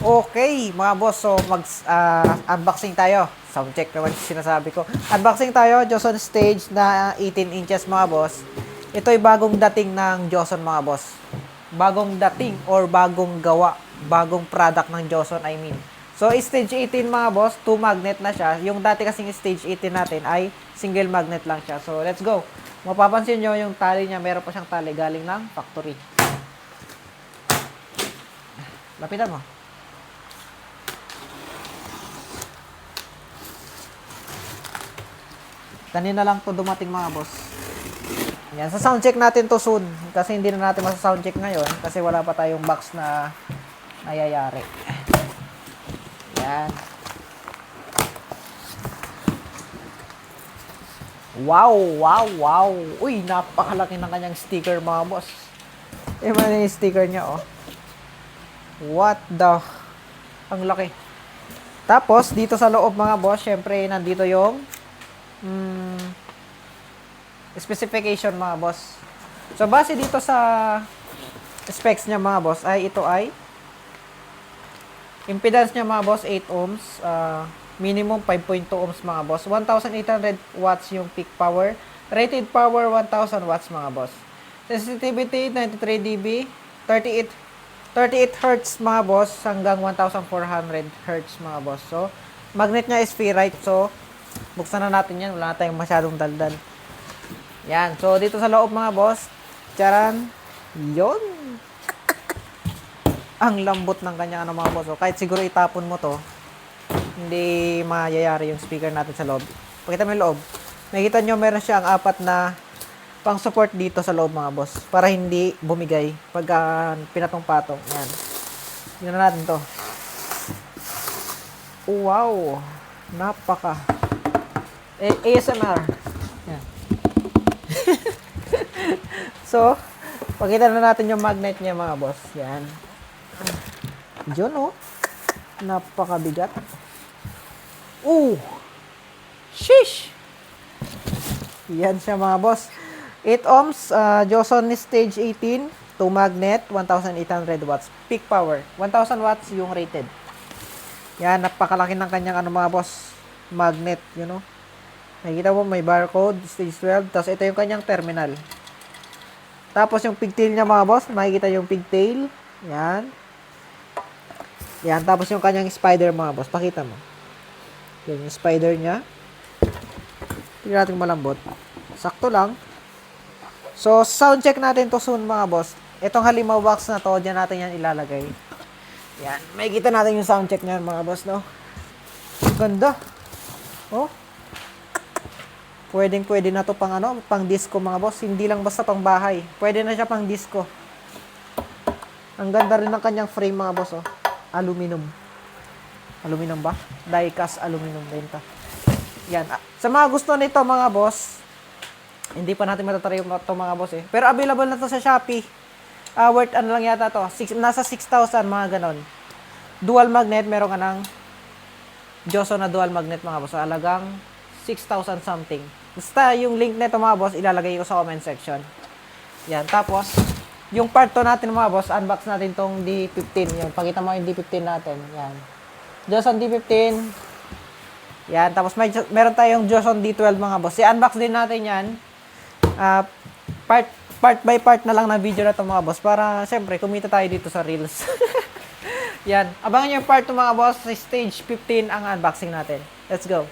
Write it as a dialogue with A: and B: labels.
A: Okay, mga boss. So, unboxing tayo. Sound check naman yung sinasabi ko. Unboxing tayo. Joson Stage na 18 inches, mga boss. Ito'y bagong dating ng Joson, mga boss. Bagong dating or bagong gawa. Bagong product ng Joson, I mean. So, stage 18, mga boss. 2 magnet na siya. Yung dati kasing stage 18 natin ay single magnet lang siya. So, let's go. Mapapansin nyo yung tali niya. Meron pa siyang tali galing ng factory. Lapitan mo. Kanina lang to dumating, mga boss. Yan, sa sound check natin to soon. Kasi hindi na natin masa-sound check ngayon. Kasi wala pa tayong box na nayayari. Yan. Wow. Uy, napakalaki ng kanyang sticker, mga boss. Yung sticker niya, oh. What the... Ang laki. Tapos, dito sa loob, mga boss, syempre, nandito yung specification, mga boss. So, base dito sa specs niya, mga boss, ay ito ay impedance niya, mga boss, 8 ohms. Minimum 5.2 ohms, mga boss. 1,800 watts yung peak power. Rated power, 1,000 watts, mga boss. Sensitivity, 93 dB. 38 Hz, mga boss, hanggang 1,400 Hz, mga boss. So, magnet niya is ferrite. So, buksan na natin yan. Wala na tayong masyadong daldal. Yan. So, dito sa loob, mga boss. Charan. Yon. Ang lambot ng kanyang mga boss. So, kahit siguro itapon mo to, hindi mayayari yung speaker natin sa loob. Pakita mo yung loob. Nakikita nyo, meron siyang 4 na pang support dito sa loob, mga boss. Para hindi bumigay pag pinatong-patong. Yan. Tingnan natin to. Wow. Napaka. ASMR. Yan. So, pakita na natin yung magnet niya, mga boss. Yan. Diyon, oh. Napakabigat. Sheesh! Yan siya, mga boss. 8 ohms, Joson Stage 18, 2 magnet, 1,800 watts. Peak power, 1,000 watts yung rated. Yan, napakalaki ng kanyang mga boss, magnet, you know. Nakikita mo, may barcode, stage 12, tapos ito yung kanyang terminal. Tapos yung pigtail niya, mga boss, makikita yung pigtail. Yan. Yan, tapos yung kanyang spider, mga boss, pakita mo. Yan yung spider niya. Tignan natin malambot. Sakto lang. So, sound check natin to soon, mga boss. Itong halimaw box na to, dyan natin yan ilalagay. Yan. May kita natin yung sound check niyan, mga boss, no? Ganda. Oh. Pwede na to pang pang disco, mga boss. Hindi lang basta pang bahay. Pwede na siya pang disco. Ang ganda rin ng kanyang frame, mga boss, oh. Aluminum. Aluminum ba? Die-cast aluminum benta. Yan. Sa mga gusto nito, mga boss, hindi pa natin matatry ito, mga boss, eh. Pero available na to sa Shopee. Worth ano lang yata to. Nasa 6,000, mga ganon. Dual magnet. Meron ka ng Joson na dual magnet, mga boss. Alagang 6,000 something. Basta yung link nito, mga boss, ilalagay ko sa comment section. Yan. Tapos, yung part 2 natin, mga boss, unbox natin tong D15. Yan. Pakita mo yung D15 natin. Yan. Joson D15. Yan. Tapos, meron tayong Joson D12, mga boss. I-unbox din natin yan. Part by part na lang na video na ito, mga boss, para siyempre kumita tayo dito sa Reels. Yan, abangan nyo yung part 2, mga boss. Sa stage 15 ang unboxing natin. Let's go.